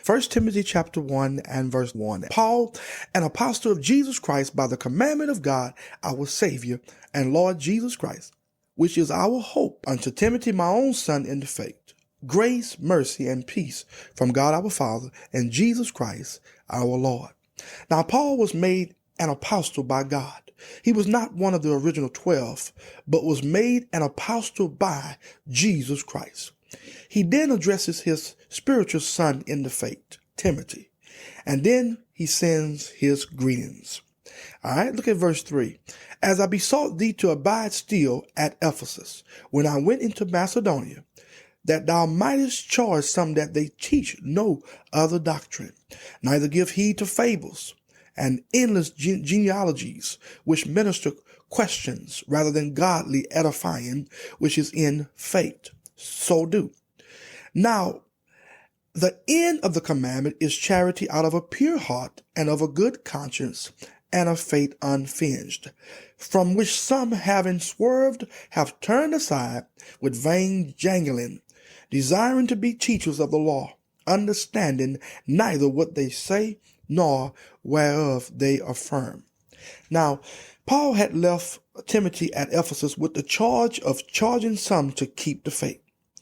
1 Timothy chapter 1 and verse 1. Paul, an apostle of Jesus Christ, by the commandment of God, our Savior and Lord Jesus Christ, which is our hope, unto Timothy, my own son in the faith. Grace, mercy, and peace from God our Father and Jesus Christ our Lord. Now, Paul was made an apostle by God. He was not one of the original 12, but was made an apostle by Jesus Christ. He then addresses his spiritual son in the faith, Timothy, and then he sends his greetings. All right, look at verse 3. As I besought thee to abide still at Ephesus, when I went into Macedonia, that thou mightest charge some that they teach no other doctrine, neither give heed to fables and endless genealogies, which minister questions rather than godly edifying, which is in faith. So do. Now, the end of the commandment is charity out of a pure heart and of a good conscience and of faith unfinged, from which some, having swerved, have turned aside with vain jangling, desiring to be teachers of the law, understanding neither what they say nor whereof they affirm. Now, Paul had left Timothy at Ephesus with the charge of charging some to keep the faith,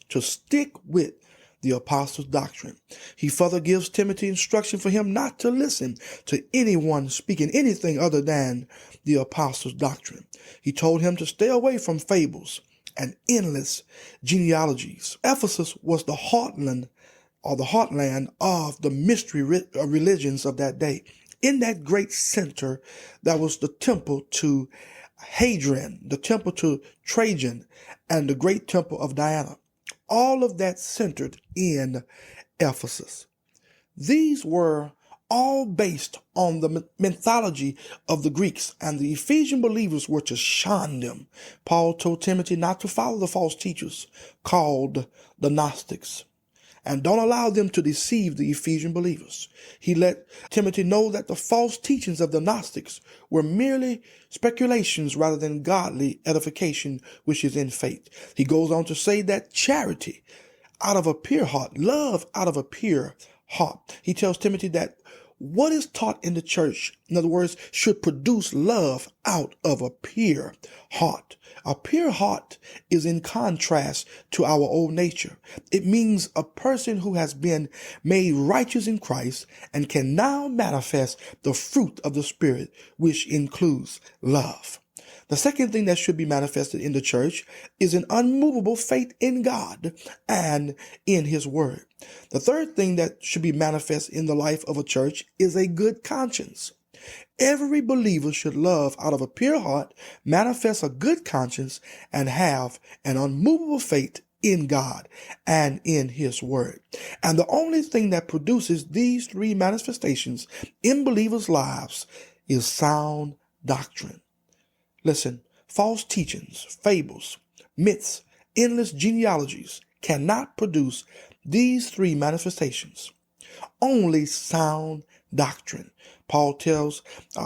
to stick with the apostles' doctrine. He further gives Timothy instruction for him not to listen to anyone speaking anything other than the apostles' doctrine. He told him to stay away from fables and endless genealogies. Ephesus was the heartland of the mystery religions of that day. In that great center, that was the temple to Hadrian, the temple to Trajan, and the great temple of Diana. All of that centered in Ephesus. These were all based on the mythology of the Greeks, and the Ephesian believers were to shun them. Paul told Timothy not to follow the false teachers called the Gnostics, and don't allow them to deceive the Ephesian believers. He let Timothy know that the false teachings of the Gnostics were merely speculations rather than godly edification, which is in faith. He goes on to say that charity out of a pure heart, love out of a pure heart. He tells Timothy that what is taught in the church, in other words, should produce love out of a pure heart. A pure heart is in contrast to our old nature. It means a person who has been made righteous in Christ and can now manifest the fruit of the Spirit, which includes love. The second thing that should be manifested in the church is an unmovable faith in God and in His Word. The third thing that should be manifest in the life of a church is a good conscience. Every believer should love out of a pure heart, manifest a good conscience, and have an unmovable faith in God and in His Word. And the only thing that produces these three manifestations in believers' lives is sound doctrine. Listen, false teachings, fables, myths, endless genealogies cannot produce these three manifestations. Only sound doctrine. Paul tells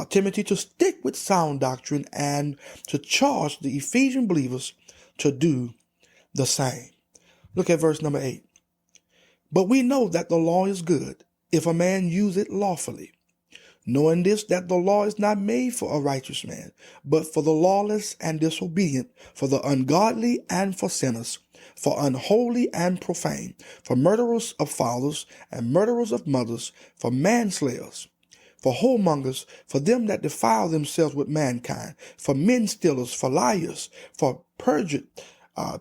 Timothy to stick with sound doctrine and to charge the Ephesian believers to do the same. Look at verse number 8. But we know that the law is good if a man use it lawfully, knowing this, that the law is not made for a righteous man, but for the lawless and disobedient, for the ungodly and for sinners, for unholy and profane, for murderers of fathers and murderers of mothers, for manslayers, for whoremongers, for them that defile themselves with mankind, for men stealers, for liars, for perjured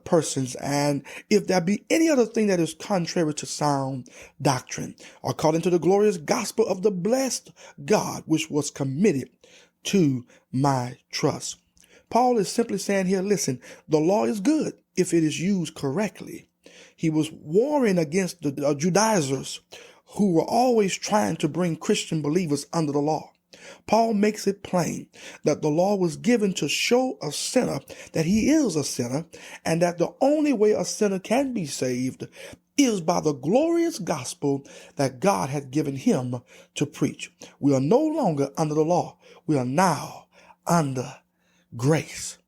persons, and if there be any other thing that is contrary to sound doctrine, according to the glorious gospel of the blessed God, which was committed to my trust. Paul is simply saying here, listen, the law is good if it is used correctly. He was warring against the Judaizers who were always trying to bring Christian believers under the law. Paul makes it plain that the law was given to show a sinner that he is a sinner, and that the only way a sinner can be saved is by the glorious gospel that God had given him to preach. We are no longer under the law. We are now under grace.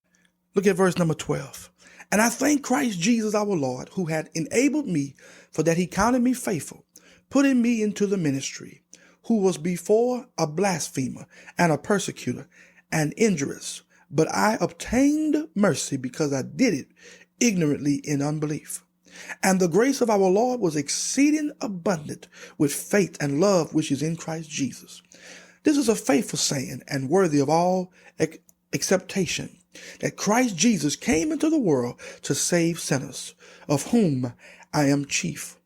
Look at verse number 12. And I thank Christ Jesus our Lord, who had enabled me, for that he counted me faithful, putting me into the ministry, who was before a blasphemer and a persecutor and injurious, but I obtained mercy because I did it ignorantly in unbelief. And the grace of our Lord was exceeding abundant with faith and love which is in Christ Jesus. This is a faithful saying and worthy of all acceptation, that Christ Jesus came into the world to save sinners, of whom I am chief.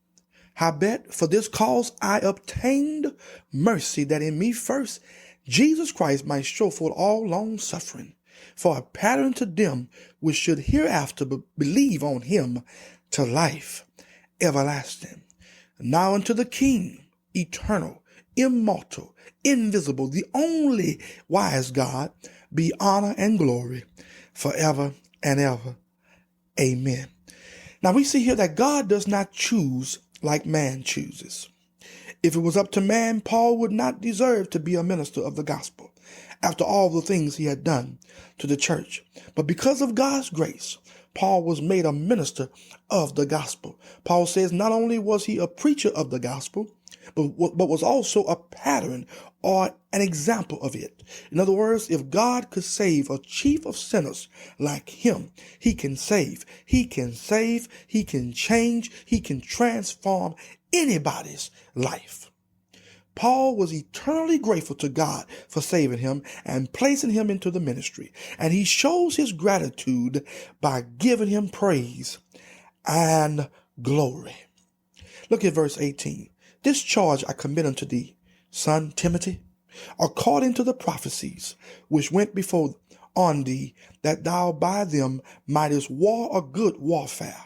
Howbeit, for this cause I obtained mercy, that in me first Jesus Christ might show forth all long suffering, for a pattern to them which should hereafter believe on him to life everlasting. Now unto the King, eternal, immortal, invisible, the only wise God, be honor and glory forever and ever. Amen. Now we see here that God does not choose like man chooses. If it was up to man, Paul would not deserve to be a minister of the gospel after all the things he had done to the church. But because of God's grace, Paul was made a minister of the gospel. Paul says not only was he a preacher of the gospel, but was also a pattern or an example of it. In other words, if God could save a chief of sinners like him, he can save, he can change, he can transform anybody's life. Paul was eternally grateful to God for saving him and placing him into the ministry, and he shows his gratitude by giving him praise and glory. Look at verse 18. This charge I commit unto thee, son Timothy, according to the prophecies which went before on thee, that thou by them mightest war a good warfare,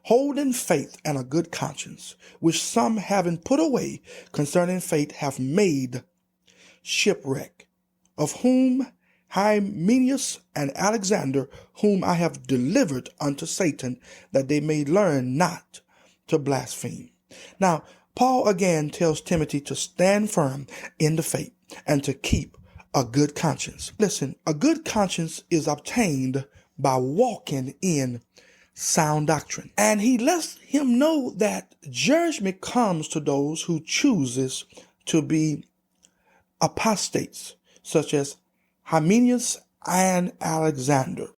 holding faith and a good conscience, which some having put away concerning faith have made shipwreck, of whom Hymenaeus and Alexander, whom I have delivered unto Satan, that they may learn not to blaspheme. Now, Paul again tells Timothy to stand firm in the faith and to keep a good conscience. Listen, a good conscience is obtained by walking in sound doctrine. And he lets him know that judgment comes to those who chooses to be apostates, such as Hymenaeus and Alexander.